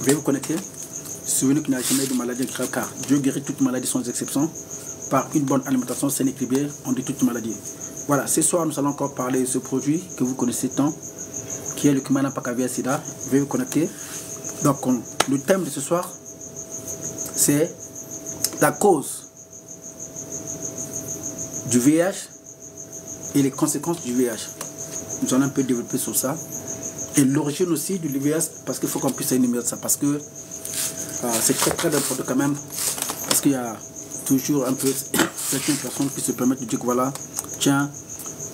Veuillez vous connecter. Souvenez qu'il n'y a jamais de maladie grave car Dieu guérit toute maladie sans exception. Par une bonne alimentation saine et équilibrée, on dit toute maladie. Voilà, ce soir nous allons encore parler de ce produit que vous connaissez tant, qui est le Kumana Pakavia Sida. Veuillez vous connecter. Donc le thème de ce soir, c'est la cause du VIH et les conséquences du VIH. Nous allons un peu développer sur ça. Et l'origine aussi du VIH, parce qu'il faut qu'on puisse énumérer ça, parce que c'est très important quand même, parce qu'il y a toujours un peu certaines personnes qui se permettent de dire que voilà, tiens,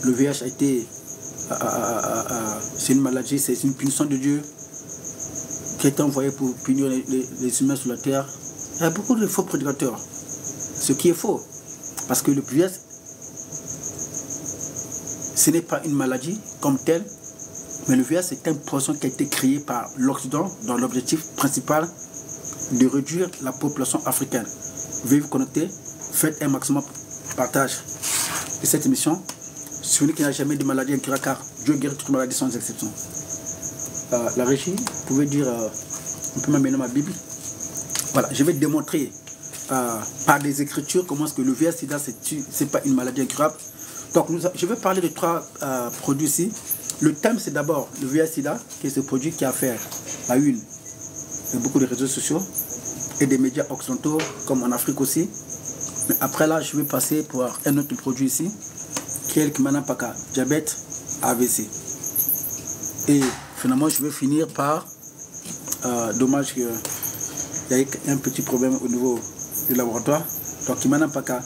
le VIH a été, c'est une maladie, c'est une punition de Dieu qui a été envoyée pour punir les humains sur la terre. Il y a beaucoup de faux prédicateurs, ce qui est faux, parce que le VIH, ce n'est pas une maladie comme telle, mais le VIH c'est un poison qui a été créé par l'Occident dans l'objectif principal de réduire la population africaine. Veuillez vous connecter, faites un maximum partage de cette émission. Souvenez qu'il n'y a jamais de maladie incurable car Dieu guérit toute maladie sans exception. La régie, vous pouvez dire, on peut m'amener ma Bible. Voilà, je vais démontrer par des écritures comment est-ce que le VIH sida c'est pas une maladie incurable. Donc je vais parler de trois produits ici. Le thème c'est d'abord le VIH sida, qui est ce produit qui a fait la une de beaucoup de réseaux sociaux et des médias occidentaux comme en Afrique aussi. Mais après là je vais passer pour un autre produit ici qui est le Kumana Paka, diabète AVC. Et finalement je vais finir par dommage qu'il y ait un petit problème au niveau du laboratoire. Donc Kumana Paka,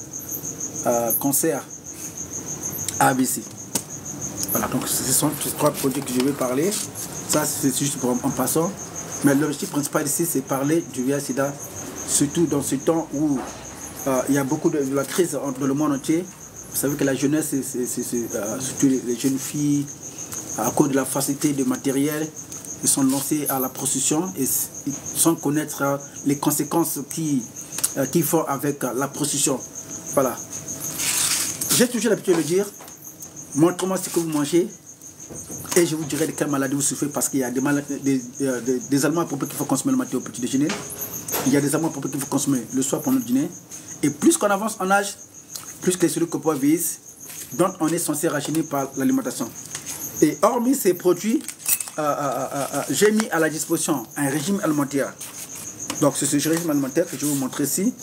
cancer AVC. Voilà, donc ce sont ces trois produits que je vais parler. Ça, c'est juste pour en passant. Mais l'objectif principal ici, c'est parler du VIH sida, surtout dans ce temps où il y a beaucoup de la crise dans le monde entier. Vous savez que la jeunesse, surtout les jeunes filles, à cause de la facilité de matériel, ils sont lancés à la prostitution et sans connaître les conséquences qu'ils font avec la prostitution. Voilà. J'ai toujours l'habitude de le dire. Montrez-moi ce que vous mangez et je vous dirai de quelle maladie vous souffrez parce qu'il y a des aliments appropriés qu'il faut consommer le matin au petit déjeuner. Il y a des aliments appropriés qu'il faut consommer le soir pendant le dîner. Et plus qu'on avance en âge, plus que les cellules corporelles vieillissent, donc on est censé rajeunir par l'alimentation. Et hormis ces produits, j'ai mis à la disposition un régime alimentaire. Donc c'est ce régime alimentaire que je vais vous montrer ici.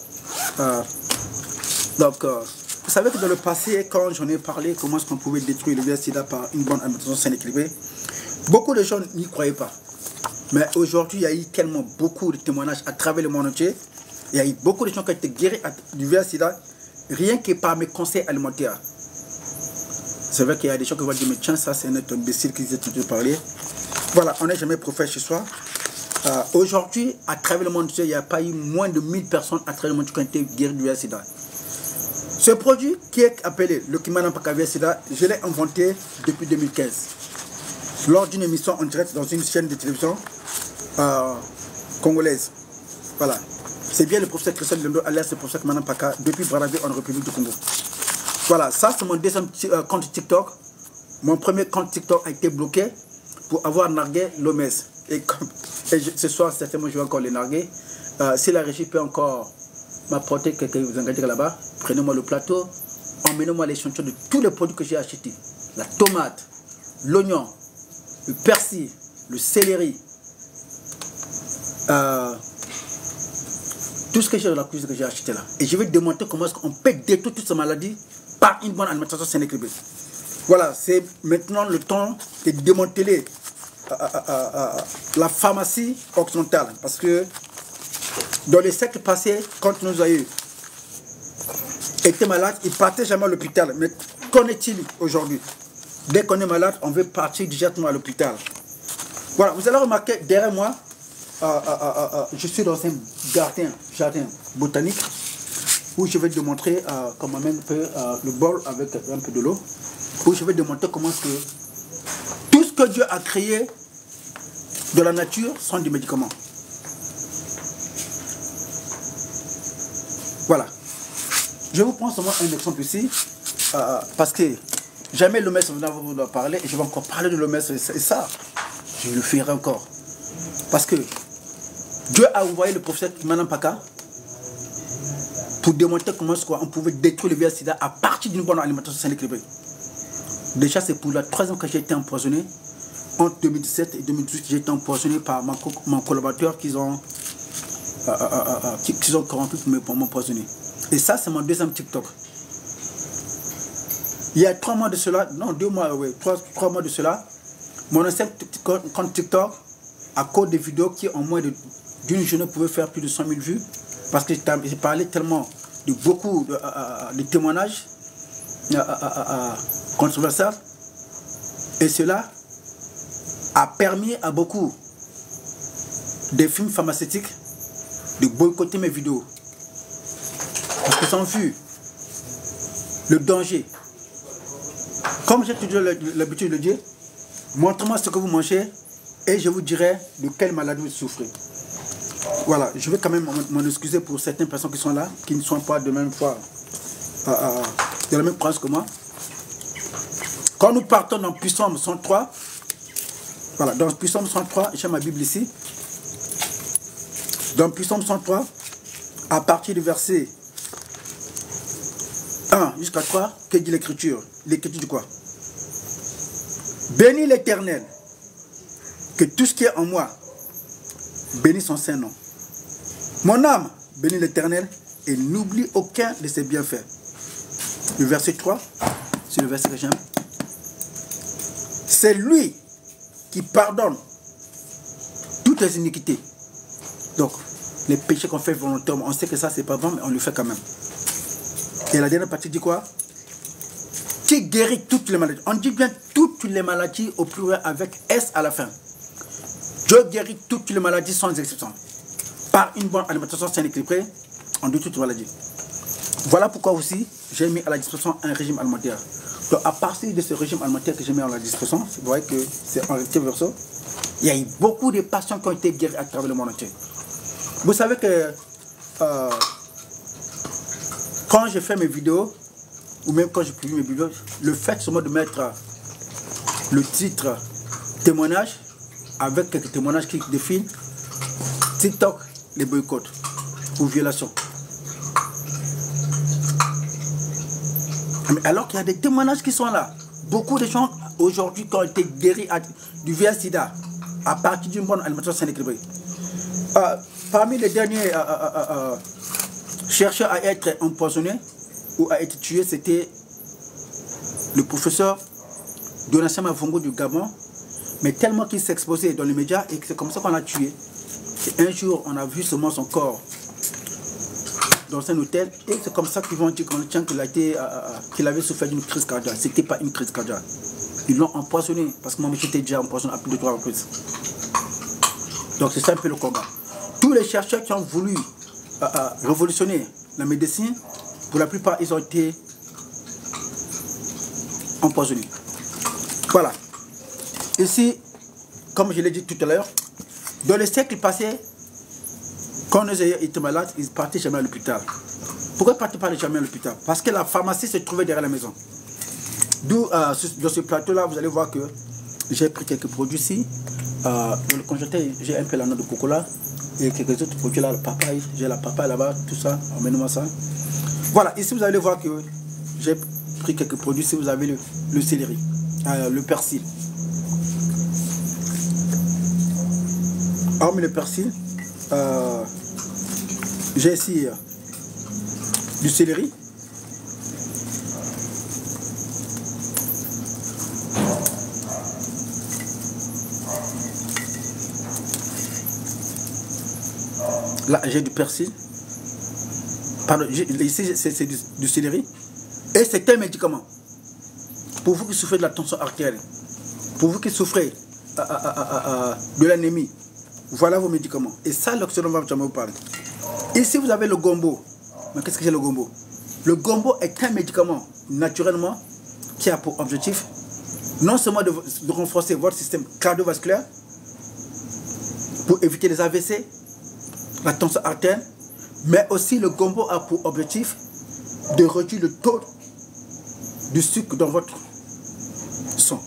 Vous savez que dans le passé, quand j'en ai parlé, comment est-ce qu'on pouvait détruire le VIH sida par une bonne alimentation saine et équilibrée, beaucoup de gens n'y croyaient pas. Mais aujourd'hui, il y a eu tellement beaucoup de témoignages à travers le monde entier. Il y a eu beaucoup de gens qui ont été guéris du VIH sida, rien que par mes conseils alimentaires. C'est vrai qu'il y a des gens qui vont dire, mais tiens, ça c'est un imbécile qui s'est toujours parlé. Voilà, on n'est jamais prophète chez soi. Aujourd'hui, à travers le monde entier, il n'y a pas eu moins de 1000 personnes à travers le monde qui ont été guéries du VIH sida. Ce produit qui est appelé le Kumana Pakavia Sida, je l'ai inventé depuis 2015. Lors d'une émission en direct dans une chaîne de télévision congolaise. Voilà. C'est bien le professeur Christian Lendo, alias le professeur Kumana Paka, depuis Brazzaville en République du Congo. Voilà, ça c'est mon deuxième compte TikTok. Mon premier compte TikTok a été bloqué pour avoir nargué l'OMS. Et ce soir, certainement, je vais encore les narguer. Si la régie peut encore m'apporter quelques vous engagez là-bas, prenez-moi le plateau, emmenez-moi l'échantillon de tous les produits que j'ai achetés. La tomate, l'oignon, le persil, le céleri, tout ce que j'ai dans la cuisine que j'ai acheté là. Et je vais démontrer comment est-ce qu'on peut détruire toutes ces maladies par une bonne alimentation saine et équilibrée. Voilà, c'est maintenant le temps de démanteler la pharmacie occidentale. Parce que dans les siècles passés, quand nous avons été malades, ils ne partaient jamais à l'hôpital. Mais qu'en est-il aujourd'hui? Dès qu'on est malade, on veut partir directement à l'hôpital. Voilà, vous allez remarquer derrière moi, je suis dans un jardin botanique où je vais démontrer comment même le bol avec un peu de l'eau, où je vais démontrer comment est-ce que tout ce que Dieu a créé de la nature sont des médicaments. Voilà. Je vous prends seulement un exemple ici, parce que jamais l'OMS va vous en parler, et je vais encore parler de l'OMS, et ça, je le ferai encore. Parce que Dieu a envoyé le prophète Manan Paka pour démontrer comment on pouvait détruire le VIH-Sida à partir d'une bonne alimentation saine et équilibrée. Déjà, c'est pour la troisième fois que j'ai été empoisonné. Entre 2017 et 2018, j'ai été empoisonné par mon collaborateur qu'ils ont corrompu pour m'empoisonner. Et ça, c'est mon deuxième TikTok. Il y a 3 mois de cela, non, 2 mois, oui, 3 mois de cela, mon ancien compte TikTok, à cause des vidéos qui, en moins d'une journée, pouvaient faire plus de 100 000 vues, parce que j'ai parlé tellement de beaucoup de témoignages controversés, et cela a permis à beaucoup des films pharmaceutiques de boycotter mes vidéos. Parce qu'ils ont vu le danger. Comme j'ai toujours l'habitude de le dire, montrez-moi ce que vous mangez et je vous dirai de quelle maladie vous souffrez. Voilà, je vais quand même m'en excuser pour certaines personnes qui sont là, qui ne sont pas de même foi, de la même croyance que moi. Quand nous partons dans Psaume 103, voilà, dans Psaume 103, j'ai ma Bible ici. Dans Psaume 103, à partir du verset 1 jusqu'à 3, que dit l'Écriture? L'Écriture dit quoi? Bénis l'Éternel, que tout ce qui est en moi bénisse son saint nom. Mon âme bénit l'Éternel et n'oublie aucun de ses bienfaits. Le verset 3, c'est le verset que j'aime. C'est lui qui pardonne toutes les iniquités. Donc, les péchés qu'on fait volontairement, on sait que ça c'est pas bon, mais on le fait quand même. Et la dernière partie dit quoi? Qui guérit toutes les maladies. On dit bien toutes les maladies au pluriel avec S à la fin. Dieu guérit toutes les maladies sans exception. Par une bonne alimentation saine et équilibrée, on dit toutes les maladies. Voilà pourquoi aussi j'ai mis à la disposition un régime alimentaire. Donc à partir de ce régime alimentaire que j'ai mis à la disposition, vous voyez que c'est en recto verso, il y a eu beaucoup de patients qui ont été guéris à travers le monde entier. Vous savez que quand je fais mes vidéos, ou même quand je publie mes vidéos, le fait seulement de mettre le titre témoignage avec quelques témoignages qui définissent TikTok les boycotts ou violations. Mais alors qu'il y a des témoignages qui sont là. Beaucoup de gens aujourd'hui qui ont été guéris du VIH-Sida à partir d'une bonne alimentation saine et équilibrée. Parmi les derniers chercheurs à être empoisonnés ou à être tués, c'était le professeur Donatien Mavongo du Gabon, mais tellement qu'il s'est exposé dans les médias et que c'est comme ça qu'on l'a tué. Et un jour, on a vu seulement son corps dans un hôtel et c'est comme ça qu'ils vont dire qu'il avait souffert d'une crise cardiaque. C'était pas une crise cardiaque. Ils l'ont empoisonné parce que moi j'étais déjà empoisonné à plus de 3 reprises. Donc c'est ça un peu le combat. Tous les chercheurs qui ont voulu révolutionner la médecine, pour la plupart, ils ont été empoisonnés. Voilà. Ici, comme je l'ai dit tout à l'heure, dans les siècles passés, quand nous étions malades, ils partaient jamais à l'hôpital. Pourquoi ils partaient pas jamais à l'hôpital? Parce que la pharmacie se trouvait derrière la maison. D'où, dans ce plateau-là, vous allez voir que j'ai pris quelques produits ici. Dans le congélateur, j'ai un peu la noix de cocola et quelques autres produits là, le papaye. J'ai la papaye là-bas, tout ça. Emmène-moi ça. Voilà, ici vous allez voir que j'ai pris quelques produits. Ici vous avez le céleri, le persil. Hormis le persil, j'ai ici du céleri. Là, j'ai du persil. Pardon, ici, c'est du céleri. Et c'est un médicament. Pour vous qui souffrez de la tension artérielle, pour vous qui souffrez de l'anémie, voilà vos médicaments. Et ça, l'oxydant va jamais vous parler. Ici, vous avez le gombo. Mais qu'est-ce que c'est le gombo? Le gombo est un médicament, naturellement, qui a pour objectif non seulement de renforcer votre système cardiovasculaire, pour éviter les AVC, la tension artérielle, mais aussi le gombo a pour objectif de réduire le taux du sucre dans votre sang.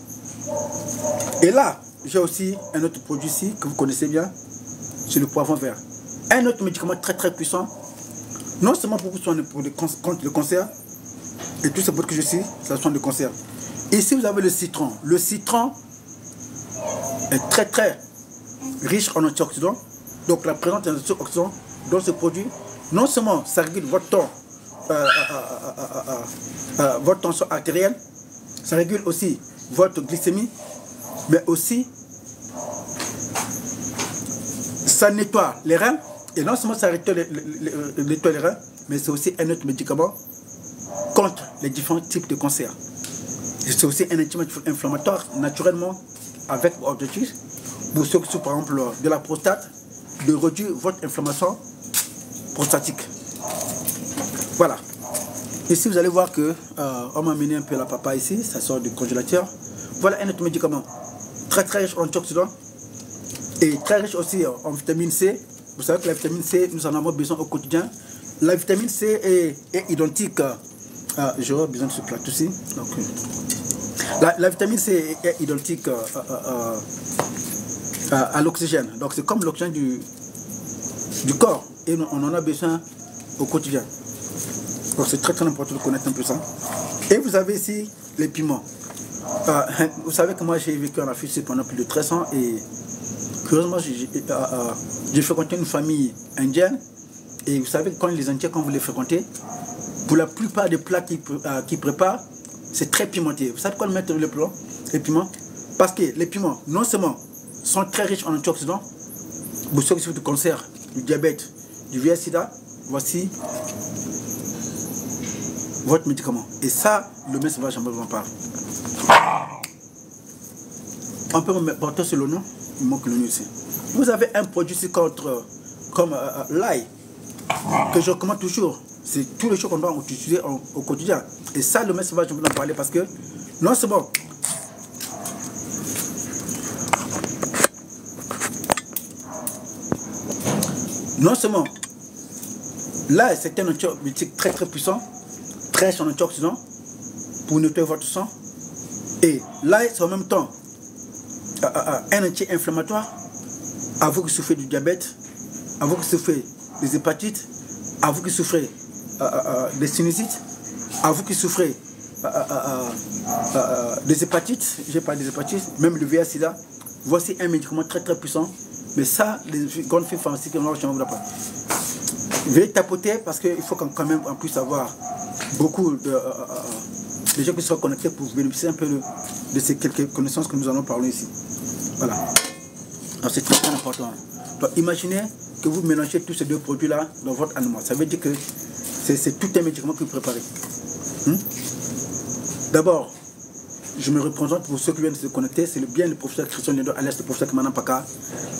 Et là, j'ai aussi un autre produit ici que vous connaissez bien, c'est le poivron vert. Un autre médicament très puissant, non seulement pour vous soigner contre le cancer, et tous ces produits que je cite, ça soigne le cancer. Ici, vous avez le citron. Le citron est très riche en antioxydants. Donc, la présence d'antioxydants dans ce produit, non seulement ça régule votre tension artérielle, ça régule aussi votre glycémie, mais aussi ça nettoie les reins. Et non seulement ça nettoie les reins, mais c'est aussi un autre médicament contre les différents types de cancers. C'est aussi un anti-inflammatoire naturellement avec objectif pour ceux qui sont par exemple de la prostate, de réduire votre inflammation prostatique. Voilà. Ici vous allez voir que on m'a amené un peu la papa ici, ça sort du congélateur. Voilà un autre médicament très riche en antioxydants et très riche aussi en vitamine C. Vous savez que la vitamine C, nous en avons besoin au quotidien. La vitamine C est identique. J'aurais besoin de ce plat aussi. Donc, la vitamine C est identique à l'oxygène. Donc c'est comme l'oxygène du corps. Et on en a besoin au quotidien. Donc c'est très important de connaître un peu ça. Et vous avez ici les piments. Vous savez que moi j'ai vécu en Afrique pendant plus de 13 ans et curieusement j'ai fréquenté une famille indienne. Et vous savez que quand les Indiens, quand vous les fréquentez, pour la plupart des plats qu'ils préparent, c'est très pimenté. Vous savez quoi mettre les piments? Parce que les piments, non seulement sont très riches en antioxydants, pour ceux qui souffrent du cancer, du diabète, du VIH/SIDA, voici votre médicament. Et ça, le mec sauvage, j'aimerais vous en parler. On peut me porter sur le nom, il manque le nom ici. Vous avez un produit ici comme l'ail, que je recommande toujours. C'est tous les choses qu'on doit utiliser au quotidien. Et ça, le mec sauvage, je vais en parler parce que non, c'est bon. Non seulement là, c'est un antibiotique très puissant, très riche en antioxydants pour nettoyer votre sang. Et là, c'est en même temps un anti-inflammatoire à vous qui souffrez du diabète, à vous qui souffrez des hépatites, à vous qui souffrez des sinusites, à vous qui souffrez des hépatites, j'ai parlé des hépatites, même le VIH/SIDA. Voici un médicament très puissant. Mais ça, les grandes filles pharmaceutiques, je ne vous pas. Veuillez tapoter parce qu'il faut quand même on puisse avoir beaucoup de gens qui seront connectés pour bénéficier un peu de ces quelques connaissances que nous allons parler ici. Voilà. Alors c'est très important. Donc imaginez que vous mélangez tous ces deux produits-là dans votre aliment. Ça veut dire que c'est tout un médicament que vous préparez. D'abord, je me représente pour ceux qui viennent de se connecter, c'est le professeur Christian Lindo, alias le professeur Kimanan Paka,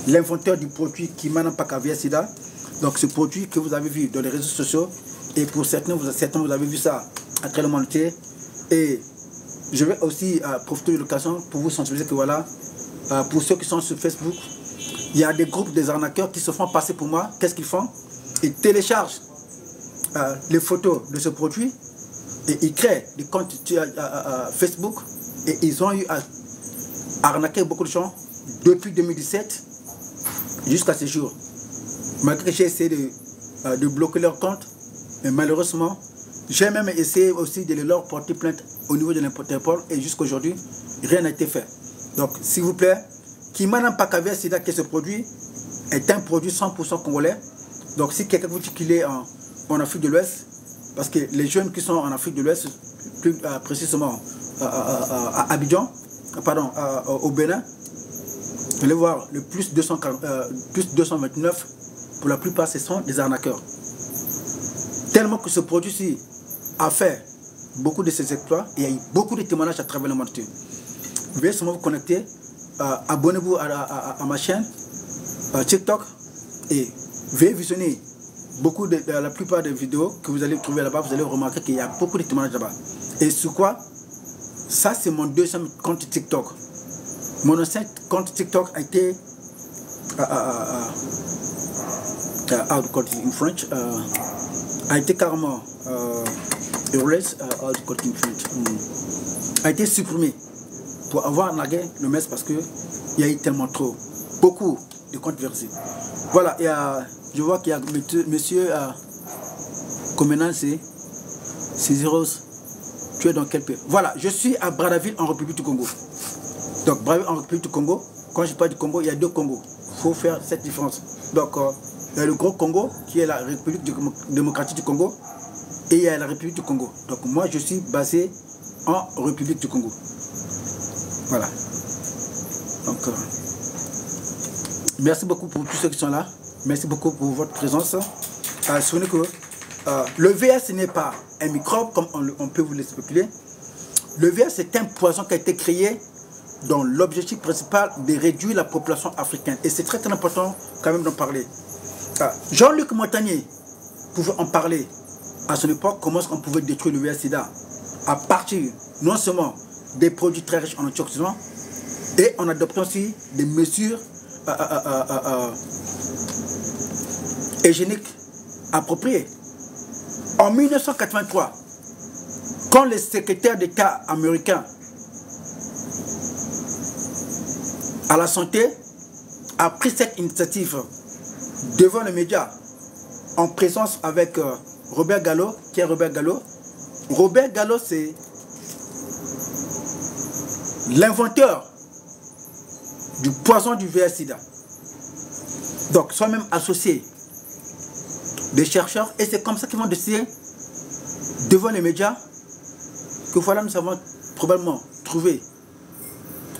l'inventeur du produit Kimanan Paka VIH/SIDA. Donc ce produit que vous avez vu dans les réseaux sociaux, et pour certains vous avez vu ça à travers le monde entier. Et je vais aussi profiter de l'occasion pour vous sensibiliser que voilà, pour ceux qui sont sur Facebook, il y a des groupes des arnaqueurs qui se font passer pour moi. Qu'est-ce qu'ils font? Ils téléchargent les photos de ce produit et ils créent des comptes Facebook. Et ils ont eu à arnaquer beaucoup de gens depuis 2017 jusqu'à ce jour. Malgré que j'ai essayé de bloquer leur compte, mais malheureusement, j'ai même essayé aussi de leur porter plainte au niveau de l'Interpol et jusqu'à aujourd'hui, rien n'a été fait. Donc, s'il vous plaît, Kimanan Paka VIH/SIDA, qui est ce produit, est un produit 100% congolais. Donc, si quelqu'un vous dit qu'il est en Afrique de l'Ouest, parce que les jeunes qui sont en Afrique de l'Ouest, plus précisément à Abidjan, pardon, au Bénin, vous allez voir le plus 229, pour la plupart ce sont des arnaqueurs. Tellement que ce produit-ci a fait beaucoup de ses exploits, et il y a eu beaucoup de témoignages à travers le monde. Veuillez seulement vous connecter, abonnez-vous à ma chaîne TikTok et veuillez visionner beaucoup la plupart des vidéos que vous allez trouver là-bas. Vous allez remarquer qu'il y a beaucoup de témoignages là-bas. Et sur quoi? Ça, c'est mon deuxième compte TikTok. Mon ancien compte TikTok a été how to call it in French, a été carrément erased, how to call it in French, a été supprimé pour avoir nargué le mess parce que il y a eu tellement beaucoup de controversies. Voilà, et je vois qu'il y a monsieur Comenan, c'est Rose. Tu es dans quel pays? Voilà, je suis à Brazzaville en République du Congo. Donc Brazzaville en République du Congo, quand je parle du Congo, il y a deux Congos. Il faut faire cette différence. Donc il y a le gros Congo qui est la République démocratique du Congo et il y a la République du Congo. Donc moi je suis basé en République du Congo. Voilà. Donc merci beaucoup pour tous ceux qui sont là. Merci beaucoup pour votre présence. Souvenez que le VIH n'est pas un microbe comme on peut vous le spéculer. Le VIH c'est un poison qui a été créé dont l'objectif principal de réduire la population africaine. Et c'est très très important quand même d'en parler. Jean-Luc Montagnier pouvait en parler à son époque, comment est-ce qu'on pouvait détruire le VIH-Sida à partir non seulement des produits très riches en antioxydants et en adoptant aussi des mesures hygiéniques appropriées. En 1983, quand le secrétaire d'État américain à la santé a pris cette initiative devant les médias en présence avec Robert Gallo. Qui est Robert Gallo? Robert Gallo, c'est l'inventeur du poison du VIH-Sida. Donc, sont même associés des chercheurs et c'est comme ça qu'ils vont décider devant les médias que voilà, nous avons probablement trouvé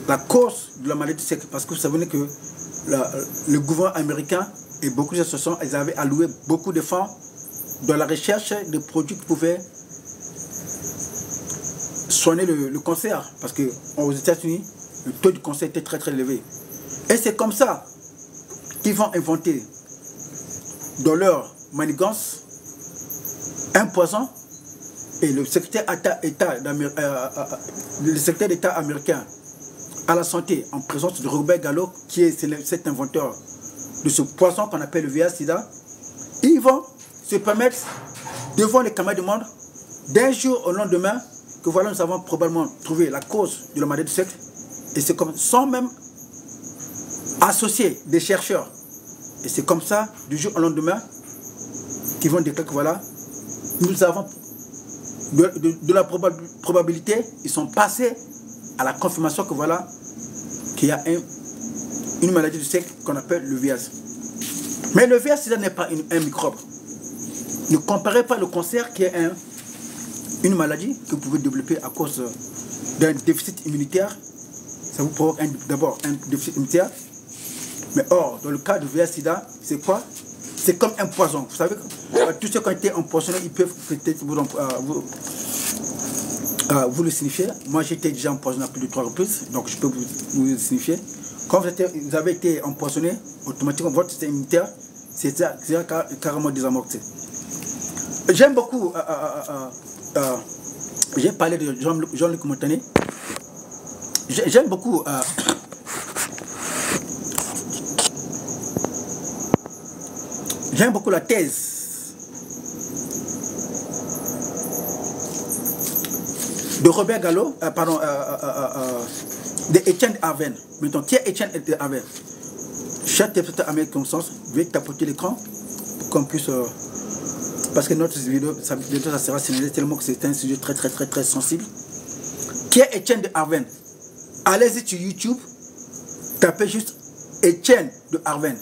la cause de la maladie du siècle, parce que vous savez que le gouvernement américain et beaucoup d'associations, ils avaient alloué beaucoup de fonds dans la recherche de produits qui pouvaient soigner le cancer, parce qu'aux États-Unis, le taux du cancer était très très élevé. Et c'est comme ça qu'ils vont inventer dans leur manigance un poison et le secrétaire d'État américain à la santé, en présence de Robert Gallo, qui est cet inventeur de ce poison qu'on appelle le VIH-Sida, ils vont se permettre, devant les camarades du monde, d'un jour au lendemain, que voilà, nous avons probablement trouvé la cause de la maladie du siècle, et c'est comme, sans même associer des chercheurs. Et c'est comme ça, du jour au lendemain, qu'ils vont déclarer que voilà, nous avons de la probabilité, ils sont passés à la confirmation que voilà, qu'il y a une maladie du siècle qu'on appelle le VIH. Mais le VIH, n'est pas un microbe. Ne comparez pas le cancer qui est une maladie que vous pouvez développer à cause d'un déficit immunitaire. Ça vous provoque d'abord un déficit immunitaire. Mais or, dans le cas du VIH-Sida, c'est quoi? C'est comme un poison. Vous savez, tous ceux qui ont été empoisonnés, ils peuvent peut-être vous le signifier. Moi, j'étais déjà empoisonné à plus de 3 reprises, donc je peux vous le signifier. Quand vous avez été empoisonné, automatiquement, votre système immunitaire, c'est carrément désamorcé. J'aime beaucoup, j'ai parlé de Jean-Luc Montagnier. J'aime beaucoup la thèse de Robert Gallo, de Etienne Arven. Maintenant, qui est Etienne Arven? Chers téléspectateurs américains, veuillez tapoter l'écran pour qu'on puisse... parce que notre vidéo, ça sera signalé tellement que c'est un sujet très sensible. Qui est Etienne de Arven? Allez-y sur YouTube, tapez juste Etienne de Arven.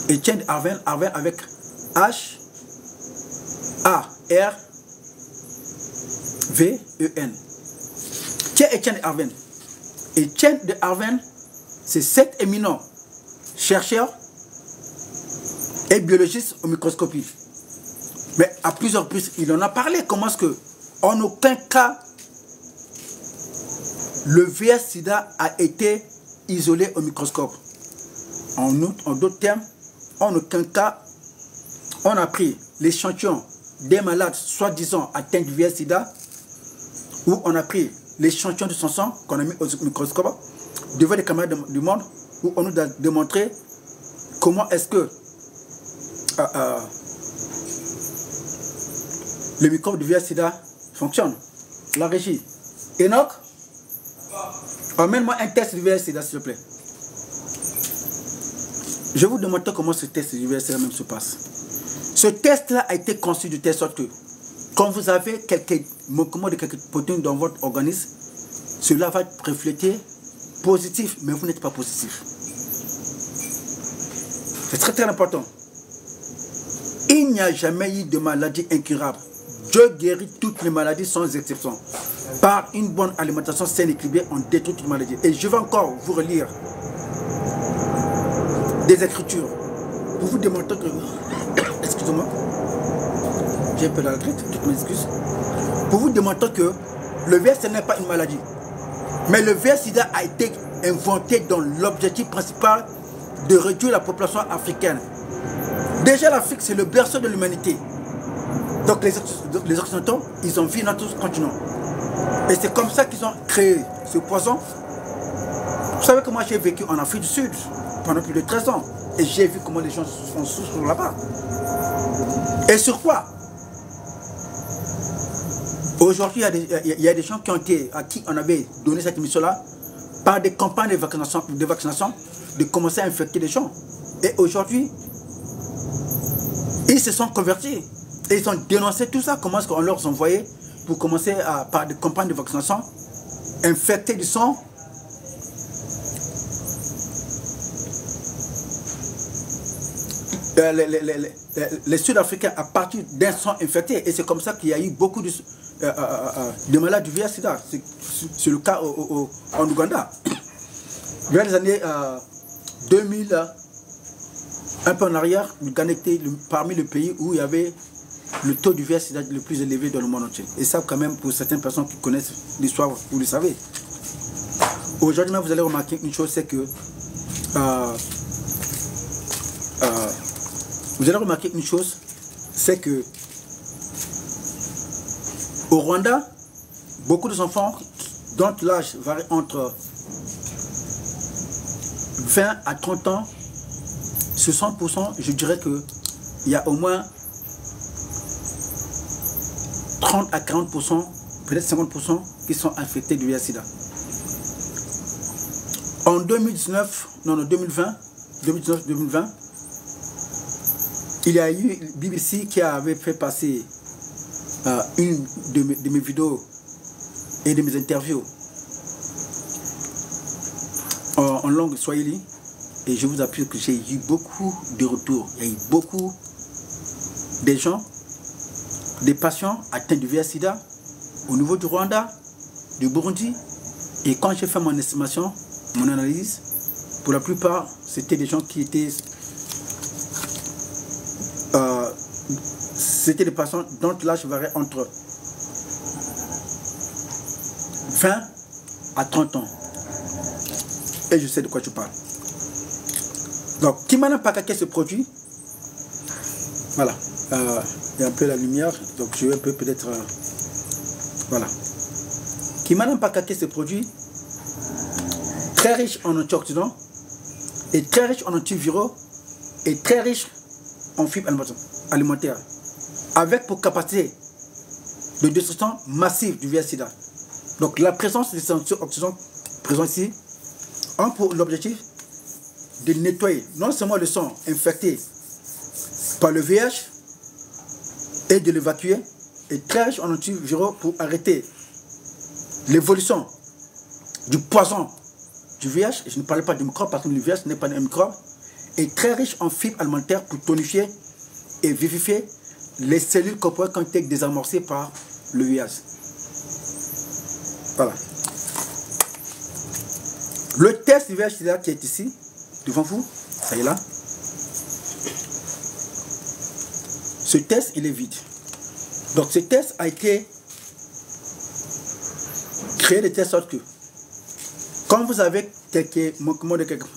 Etienne de Arven, Arven avec H-A-R-V-E-N. Qui est Etienne de Arven? Etienne de Arven, c'est cet éminent chercheur et biologiste au microscopie. Mais à plusieurs reprises, il en a parlé. Comment est-ce que, en aucun cas, le VIH-Sida a été isolé au microscope. En d'autres termes, en aucun cas, on a pris l'échantillon des malades soi-disant atteints du VIH-Sida, ou on a pris l'échantillon de son sang qu'on a mis au microscope devant les caméras du monde, où on nous a démontré comment est-ce que le microbe du VIH-Sida fonctionne. La régie. Enoch, emmène-moi un test du VIH-Sida, s'il te plaît. Je vais vous demander comment ce test du VIH même se passe. Ce test-là a été conçu de telle sorte que quand vous avez quelques manquements de quelques protéines dans votre organisme, cela va refléter positif, mais vous n'êtes pas positif. C'est très très important. Il n'y a jamais eu de maladie incurable. Dieu guérit toutes les maladies sans exception. Par une bonne alimentation saine et équilibrée, on détruit toutes les maladies. Et je vais encore vous relire des écritures pour vous démontrer que... Excusez-moi. J'ai un peu la grippe, toutes mes excuses. Pour vous démontrer que le VIH n'est pas une maladie. Mais le VIH-Sida a été inventé dans l'objectif principal de réduire la population africaine. Déjà l'Afrique, c'est le berceau de l'humanité. Donc les Occidentaux, ils ont vu notre continent. Et c'est comme ça qu'ils ont créé ce poison. Vous savez que moi j'ai vécu en Afrique du Sud pendant plus de 13 ans. Et j'ai vu comment les gens sont souffrent là-bas. Et sur quoi? Aujourd'hui, il y a des gens qui ont été, à qui on avait donné cette mission-là, par des campagnes de vaccination, de commencer à infecter les gens. Et aujourd'hui, ils se sont convertis. Et ils ont dénoncé tout ça. Comment est-ce qu'on leur envoyait pour commencer par des campagnes de vaccination, infecter du sang. Les Sud-Africains à partir d'un sang infecté. Et c'est comme ça qu'il y a eu beaucoup de malades du VIH-Sida. C'est le cas en Ouganda. Vers les années 2000, un peu en arrière, l'Ouganda était parmi les pays où il y avait le taux du VIH-Sida le plus élevé dans le monde entier. Et ça, quand même, pour certaines personnes qui connaissent l'histoire, vous le savez. Aujourd'hui, vous allez remarquer une chose, c'est que vous allez remarquer une chose, c'est que au Rwanda, beaucoup d'enfants dont l'âge varie entre 20 à 30 ans, 60%, je dirais qu'il y a au moins 30 à 40%, peut-être 50% qui sont infectés du VIH-Sida. En 2019, 2020, il y a eu BBC qui avait fait passer une de mes vidéos et de mes interviews en langue swahili, et je vous appuie que j'ai eu beaucoup de retours. Il y a eu beaucoup de gens, des patients atteints du VIH-Sida au niveau du Rwanda, du Burundi, et quand j'ai fait mon estimation, mon analyse, pour la plupart, c'était des gens qui étaient... c'était des patients dont l'âge variait entre 20 à 30 ans. Et je sais de quoi je parle. Donc, Kimana Pakake se produit. Voilà. Il y a un peu la lumière, donc je vais un peu peut-être... voilà. Kimana Pakake se produit très riche en antioxydants et très riche en antiviraux et très riche en fibres alimentaires, avec pour capacité de destruction massive du VIH-Sida. Donc la présence des antioxydants présents ici ont pour l'objectif de nettoyer non seulement le sang infecté par le VIH et de l'évacuer, et très riche en antiviraux pour arrêter l'évolution du poison du VIH. Je ne parle pas du microbe parce que le VIH n'est pas un microbe. Et très riche en fibres alimentaires pour tonifier et vivifier les cellules corporelles qui ont été désamorcées par le VIH. Voilà. Le test du VIH qui est ici, devant vous, ça y est là. Ce test, il est vide. Donc ce test a été créé de telle sorte que quand vous avez quelques manquements de quelques...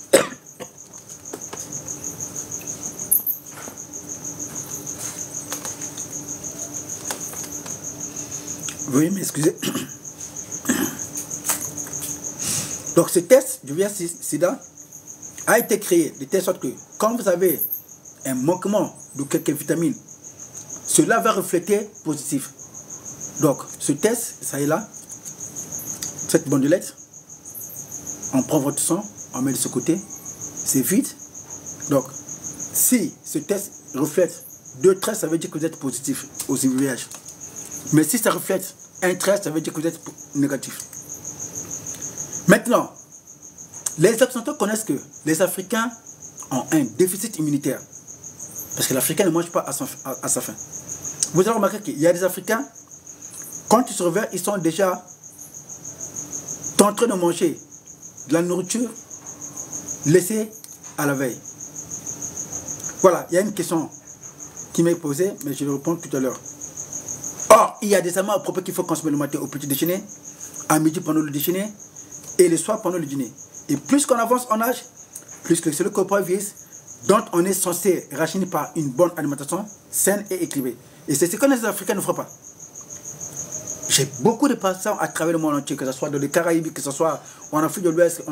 Veuillez m'excuser. Donc ce test du VIH-Sida a été créé de telle sorte que quand vous avez un manquement de quelques vitamines, cela va refléter positif. Donc ce test, ça est là, cette bandelette, on prend votre sang, on met de ce côté, c'est vide, Donc, si ce test reflète 2 traits, ça veut dire que vous êtes positif aux IVH. Mais si ça reflète 1 trait, ça veut dire que vous êtes négatif. Maintenant, les Occidentaux connaissent que les Africains ont un déficit immunitaire. Parce que l'Africain ne mange pas à sa faim. Vous avez remarqué qu'il y a des Africains, quand ils se réveillent, ils sont déjà en train de manger de la nourriture laissée à la veille. Voilà, il y a une question qui m'est posée, mais je vais répondre tout à l'heure. Or, il y a des aliments propres qu'il faut consommer le matin au petit déjeuner, à midi pendant le déjeuner et le soir pendant le dîner. Et plus qu'on avance en âge, plus que le corps vieillisse, dont on est censé rajeunir par une bonne alimentation saine et équilibrée. Et c'est ce que les Africains ne font pas. J'ai beaucoup de patients à travers le monde entier, que ce soit dans les Caraïbes, que ce soit en Afrique de l'Ouest,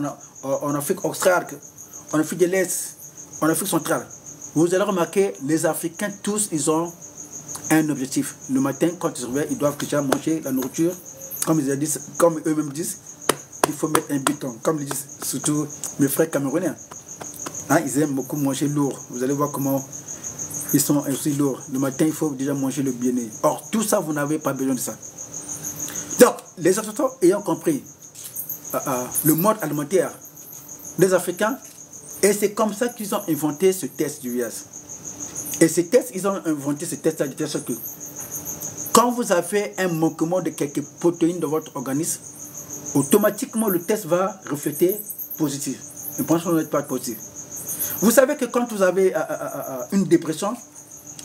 en Afrique australe, en Afrique de l'Est, en Afrique centrale. Vous allez remarquer, les Africains, tous, ils ont un objectif. Le matin, quand ils se réveillent, ils doivent déjà manger la nourriture. Comme eux-mêmes disent, il faut mettre un biton. Comme ils disent surtout mes frères camerounais. Hein, ils aiment beaucoup manger lourd. Vous allez voir comment ils sont aussi lourds. Le matin, il faut déjà manger le bien-être. Or, tout ça, vous n'avez pas besoin de ça. Donc, les Occidentaux ayant compris le mode alimentaire des Africains, et c'est comme ça qu'ils ont inventé ce test du VIH. Et ces tests, ils ont inventé ce test-là de telle sorte que quand vous avez un manquement de quelques protéines dans votre organisme, automatiquement le test va refléter positif. Mais pensez que vous n'êtes pas positif. Vous savez que quand vous avez une dépression,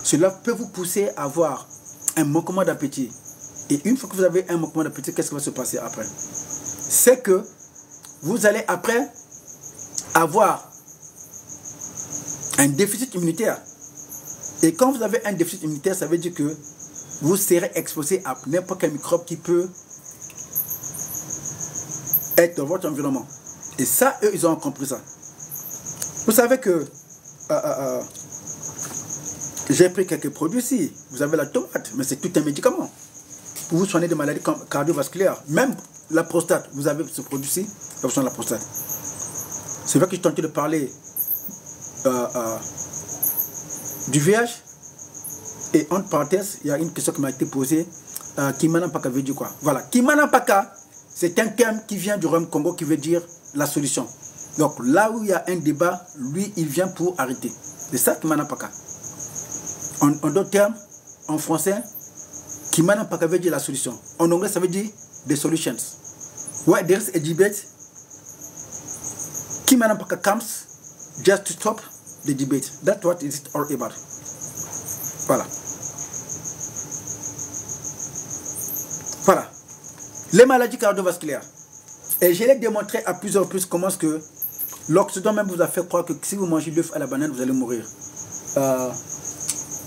cela peut vous pousser à avoir un manquement d'appétit. Et une fois que vous avez un manquement d'appétit, qu'est-ce qui va se passer après? C'est que vous allez après avoir un déficit immunitaire. Et quand vous avez un déficit immunitaire, ça veut dire que vous serez exposé à n'importe quel microbe qui peut être dans votre environnement. Et ça, eux, ils ont compris ça. Vous savez que j'ai pris quelques produits ici. Vous avez la tomate, mais c'est tout un médicament. Pour vous soigner des maladies cardiovasculaires, même la prostate, vous avez ce produit-ci, vous soignez la prostate. C'est vrai que je tentais de parler du VIH, et entre parenthèses, il y a une question qui m'a été posée. Kimana Paka veut dire quoi? Voilà, Kimana Paka, c'est un terme qui vient du Royaume Congo qui veut dire la solution. Donc là où il y a un débat, lui, il vient pour arrêter. C'est ça Kimana Paka. En d'autres termes, en français, Kimana Paka veut dire la solution. En anglais, ça veut dire the solutions. Where there is a debate, Kimana Paka comes just to stop the debate. That's what it's all about. Voilà. Voilà. Les maladies cardiovasculaires. Et je l'ai démontré à plusieurs reprises comment est-ce que l'Occident même vous a fait croire que si vous mangez l'œuf à la banane, vous allez mourir.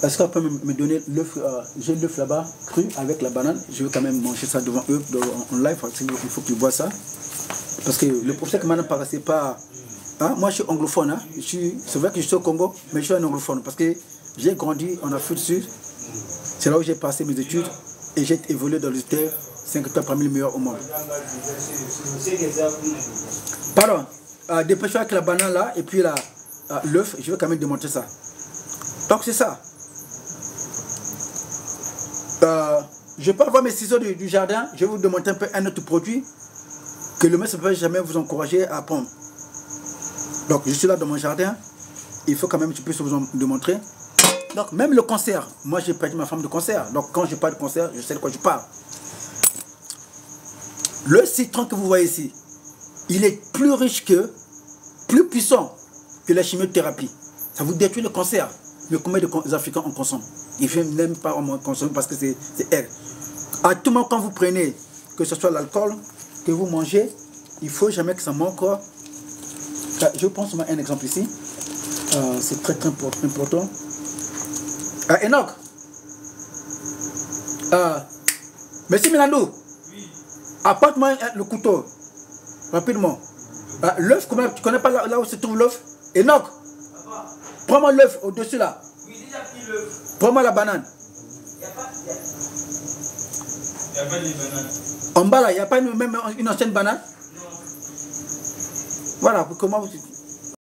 Est-ce qu'on peut me donner l'œuf? J'ai l'œuf là-bas, cru, avec la banane. Je vais quand même manger ça devant eux, en live. Il faut qu'ils voient ça. Parce que le professeur que maintenant paraissait pas... Hein? Moi, je suis anglophone. Hein? C'est vrai que je suis au Congo, mais je suis un anglophone. Parce que j'ai grandi en Afrique du Sud. C'est là où j'ai passé mes études. Et j'ai évolué dans les terres 5 étoiles parmi les meilleurs au monde. Pardon. Dépêchez avec la banane là, et puis l'œuf. Je vais quand même démontrer ça. Donc c'est ça. Je peux avoir mes ciseaux du jardin. Je vais vous démontrer un peu un autre produit que le maître ne peut jamais vous encourager à prendre. Donc je suis là dans mon jardin. Il faut quand même que je puisse vous démontrer. Donc même le cancer. Moi j'ai perdu ma femme de cancer. Donc quand je parle de cancer, je sais de quoi je parle. Le citron que vous voyez ici, il est plus riche plus puissant que la chimiothérapie. Ça vous détruit le cancer. Mais combien de Africains en consomment? Ils ne veulent même pas en consommer parce que c'est elle. À tout moment, quand vous prenez, que ce soit l'alcool que vous mangez, il ne faut jamais que ça manque. Je prends seulement un exemple ici. C'est très important. Enoch. Monsieur Milandou. Oui. Apporte-moi le couteau. Rapidement. L'œuf, tu connais pas là où se trouve l'œuf? Enoch. Prends-moi l'œuf au-dessus là. Oui, déjà pris l'œuf. Prends-moi la banane. Il n'y a pas de banane. En bas là, il n'y a pas même une ancienne banane? Non. Voilà, comment vous...